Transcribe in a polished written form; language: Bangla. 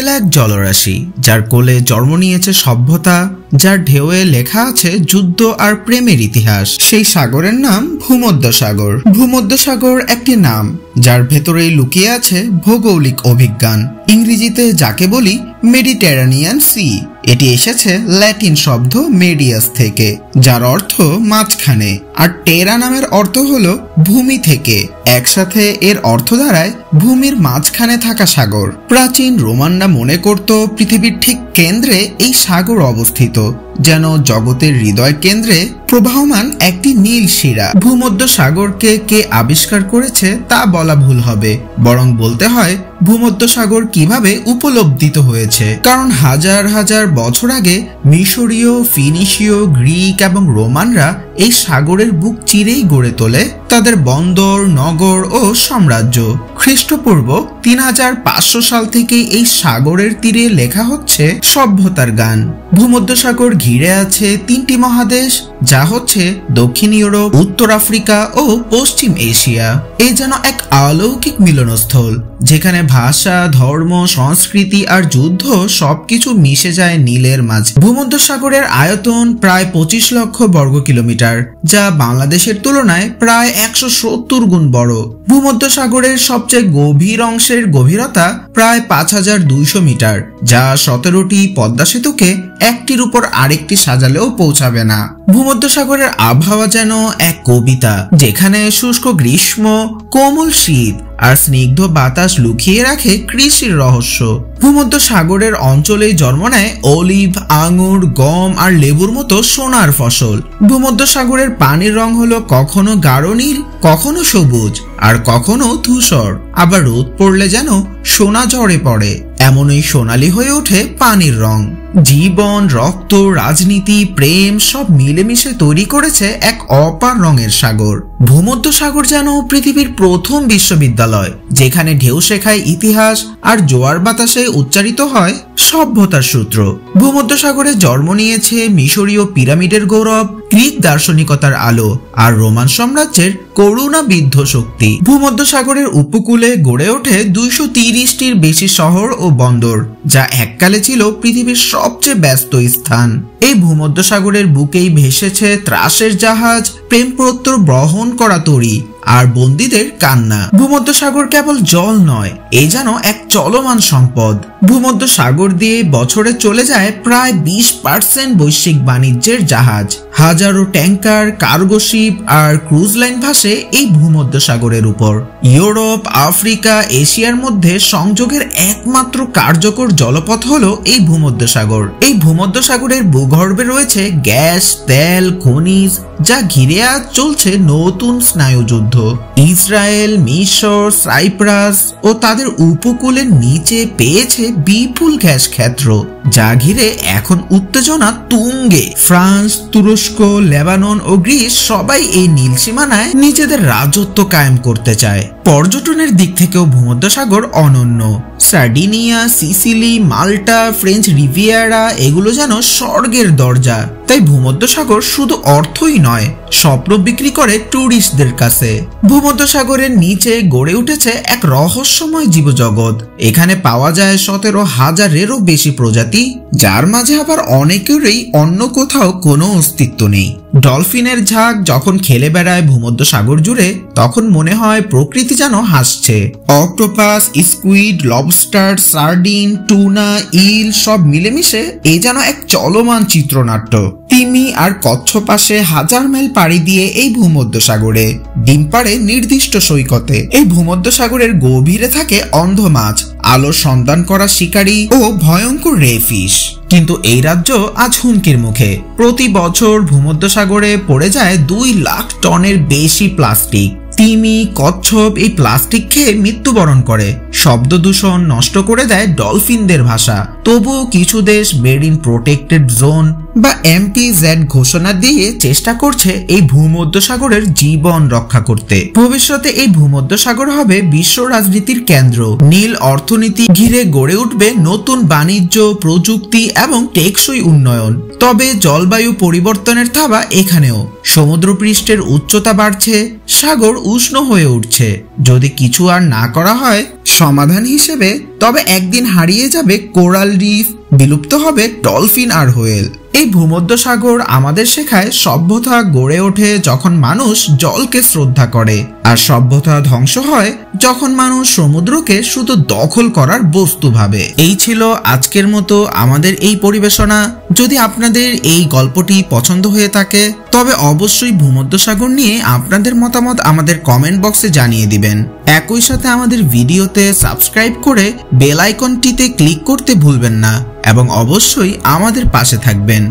নীল এক জলরাশি, যার কোলে জন্ম নিয়েছে সভ্যতা, যার ঢেউয়ে লেখা আছে যুদ্ধ আর প্রেমের ইতিহাস। সেই সাগরের নাম ভূমধ্যসাগর। ভূমধ্যসাগর একটি নাম যার ভেতরেই লুকিয়ে আছে ভৌগোলিক অভিজ্ঞান। ইংরেজিতে যাকে বলি মেডিটেরানিয়ান সি। এটি এসেছে ল্যাটিন শব্দ মেডিয়াস থেকে, যার অর্থ মাঝখানে, আর টেরা নামের অর্থ হলো ভূমি থেকে। একসাথে এর অর্থ দাঁড়ায় ভূমির মাঝখানে থাকা সাগর। প্রাচীন রোমানরা মনে করত পৃথিবীর ঠিক কেন্দ্রে এই সাগর অবস্থিত, যেন জগতের হৃদয় কেন্দ্রে প্রবাহমান একটি নীল শিরা। ভূমধ্যসাগরকে কে আবিষ্কার করেছে তা বলা ভুল হবে, বরং বলতে হয় ভূমধ্যসাগর কিভাবে উপলব্ধিত হয়েছে। কারণ হাজার হাজার বছর আগে মিশরীয়, ফিনিশীয়, গ্রিক এবং রোমানরা এই সাগরের বুক চিরেই গড়ে তোলে তাদের বন্দর, নগর ও সাম্রাজ্য। খ্রিস্টপূর্ব ৩৫০০ সাল থেকে এই সাগরের তীরে লেখা হচ্ছে সভ্যতার গান। ভূমধ্যসাগর ঘিরে আছে তিনটি মহাদেশ, যা হচ্ছে দক্ষিণ ইউরোপ, উত্তর আফ্রিকা ও পশ্চিম এশিয়া। এ যেন এক অলৌকিক মিলনস্থল, যেখানে ভাষা, ধর্ম, সংস্কৃতি আর যুদ্ধ সবকিছু মিশে যায় নীলের মাঝে। ভূমধ্যসাগরের আয়তন প্রায় ২৫ লক্ষ বর্গ কিলোমিটার, যা বাংলাদেশের তুলনায় প্রায় ১৭০ গুণ বড়। ভূমধ্যসাগরের সবচেয়ে গভীর অংশের গভীরতা প্রায় ৫,২০০ মিটার, যা ১৭টি পদ্মা সেতুকে একটির উপর আরেকটি সাজালেও পৌঁছাবে না। ভূমধ্যসাগরের আবহাওয়া যেন এক কবিতা, যেখানে শুষ্ক গ্রীষ্ম, কোমল শীত আর স্নিগ্ধ বাতাস লুকিয়ে রাখে কৃষির রহস্য। ভূমধ্যসাগরের অঞ্চলেই জন্ম নেয় অলিভ, আঙুর, গম আর লেবুর মতো সোনার ফসল। ভূমধ্যসাগরের পানির রং হলো কখনো গাঢ় নীল, কখনো সবুজ, আর কখনো ধূসর। আবার রোদ পড়লে যেন সোনা ঝরে পড়ে, এমনই সোনালী হয়ে ওঠে পানির রং। জীবন, রক্ত, রাজনীতি, প্রেম সব মিলেমিশে তৈরি করেছে এক অপার রঙের সাগর। ভূমধ্যসাগর যেন পৃথিবীর প্রথম বিশ্ববিদ্যালয়, যেখানে ঢেউ শেখায় ইতিহাস আর জোয়ার বাতাসে উচ্চারিত হয় সভ্যতার সূত্র। ভূমধ্যসাগরে জন্ম নিয়েছে মিশরীয় পিরামিডের গৌরব, গ্রিক দার্শনিকতার আলো আর রোমান সাম্রাজ্যের করুণা বিদ্ধ শক্তি। ভূমধ্যসাগরের উপকূলে গড়ে ওঠে ২৩০টির বেশি শহর ও বন্দর, যা এককালে ছিল পৃথিবীর সবচেয়ে ব্যস্ত স্থান। এই ভূমধ্যসাগরের বুকেই ভেসেছে ত্রাসের জাহাজ, প্রেমপত্র বহন করা তরী আর বন্দীদের কান্না। ভূমধ্যসাগর কেবল জল নয়, এ যেন এক চলমান সম্পদ। ভূমধ্যসাগর দিয়ে বছরে চলে যায় প্রায় ২০% বৈশ্বিক বাণিজ্যের জাহাজ। হাজারো ট্যাঙ্কার, কার্গো শিপ আর ক্রুজ লাইন ভাসে এই ভূমধ্যসাগরের উপর। ইউরোপ, আফ্রিকা, এশিয়ার মধ্যে সংযোগের একমাত্র কার্যকর জলপথ হলো এই ভূমধ্যসাগর। এই ভূমধ্যসাগরের ভূগর্ভে রয়েছে গ্যাস, তেল, খনিজ, যা ঘিরে আজ চলছে নতুন স্নায়ুযুদ্ধ। ইসরায়েল, মিশর, সাইপ্রাস ও তাদের উপকূলের নিচে পেয়েছে বিপুল গ্যাস ক্ষেত্র, যা ঘিরে এখন উত্তেজনা তুঙ্গে। ফ্রান্স, তুরস্ক, লেবানন ও গ্রিস সবাই এই নীল সীমানায় নিজেদের রাজত্ব কায়েম করতে চায়। পর্যটনের দিক থেকেও ভূমধ্যসাগর অনন্য। সার্ডিনিয়া, সিসিলি, মাল্টা, ফ্রেঞ্চ রিভিয়েরা এগুলো যেন স্বর্গের দরজা। তাই ভূমধ্যসাগর শুধু অর্থই নয়, স্বপ্ন বিক্রি করে ট্যুরিস্টদের কাছে। ভূমধ্যসাগরের নিচে গড়ে উঠেছে এক রহস্যময় জীবজগৎ। এখানে পাওয়া যায় ১৭,০০০-এরও বেশি প্রজাতি, যার মাঝে আবার অনেকেরই অন্য কোথাও কোনো অস্তিত্ব নেই। ডলফিনের ঝাঁক যখন খেলে বেড়ায় ভূমধ্যসাগর জুড়ে, তখন মনে হয় প্রকৃতি যেন হাসছে। Octopus, squid, lobster, sardine, tuna, eel সব মিলেমিশে এ যেন এক চলমান চিত্রনাট্য। তিমি আর কচ্ছপ আসে হাজার মাইল পাড়ি দিয়ে এই ভূমধ্যসাগরে, ডিম পাড়ে নির্দিষ্ট সৈকতে। এই ভূমধ্যসাগরের গভীরে থাকে অন্ধ মাছ, আলো সন্ধান করা শিকারী ও ভয়ঙ্কর রে ফিশ। কিন্তু এই রাজ্য আজ হুমকির মুখে। প্রতি বছর ভূমধ্যসাগরে পড়ে যায় ২ লাখ টনের বেশি প্লাস্টিক। তিমি, কচ্ছপ এই প্লাস্টিক খেয়ে মৃত্যুবরণ করে। শব্দ দূষণ নষ্ট করে দেয় ডলফিনদের ভাষা। তবুও কিছু দেশ মেড ইন প্রোটেক্টেড জোন বা MPZ ঘোষণা দিয়ে চেষ্টা করছে এই ভূমধ্যসাগরের জীবন রক্ষা করতে। ভবিষ্যতে এই ভূমধ্যসাগর হবে বিশ্ব রাজনীতির কেন্দ্র। নীল অর্থনীতি ঘিরে গড়ে উঠবে নতুন বাণিজ্য, প্রযুক্তি এবং টেকসই উন্নয়ন। তবে জলবায়ু পরিবর্তনের থাবা এখানেও। সমুদ্রপৃষ্ঠের উচ্চতা বাড়ছে, সাগর উষ্ণ হয়ে উঠছে। যদি কিছু আর না করা হয়, সমাধান হিসেবে, তবে একদিন হারিয়ে যাবে কোরাল রিফ, বিলুপ্ত হবে ডলফিন আর হোয়েল। এই ভূমধ্যসাগর আমাদের শেখায় সভ্যতা গড়ে ওঠে যখন মানুষ জলকে শ্রদ্ধা করে, আর সভ্যতা ধ্বংস হয় যখন মানুষ সমুদ্রকে শুধু দখল করার বস্তু ভাবে। এই ছিল আজকের মতো আমাদের এই পরিবেশনা। যদি আপনাদের এই গল্পটি পছন্দ হয়ে থাকে তবে অবশ্যই ভূমধ্যসাগর নিয়ে আপনাদের মতামত আমাদের কমেন্ট বক্সে জানিয়ে দিবেন। একই সাথে আমাদের ভিডিওতে সাবস্ক্রাইব করে বেল আইকনটিতে ক্লিক করতে ভুলবেন না এবং অবশ্যই আমাদের পাশে থাকবেন।